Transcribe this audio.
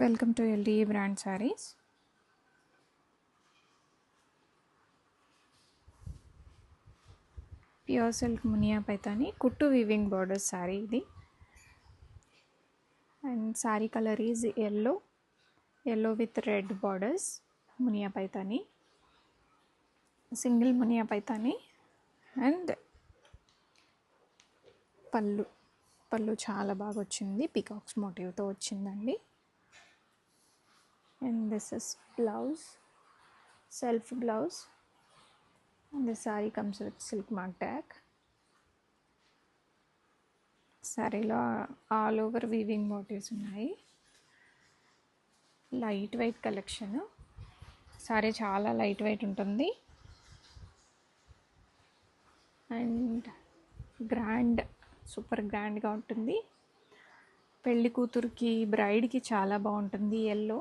Welcome to LDE brand saris. Pure silk Muniya Paithani కుట్టు weaving border sari ఇది. And sari colour is yellow with red borders. Muniya Paithani, single Muniya Paithani. And పళ్ళు చాలా బాగా వచ్చింది, పీకాక్స్ మోటివ్తో వచ్చిందండి. And this is blouse, self blouse, and the saree comes with silk mark tag. సారీలో all over weaving motives ఉన్నాయి. Light weight collection. Sari చాలా light weight ఉంటుంది and super గ్రాండ్గా ఉంటుంది. పెళ్లి కూతురికి, బ్రైడ్కి చాలా బాగుంటుంది. ఎల్లో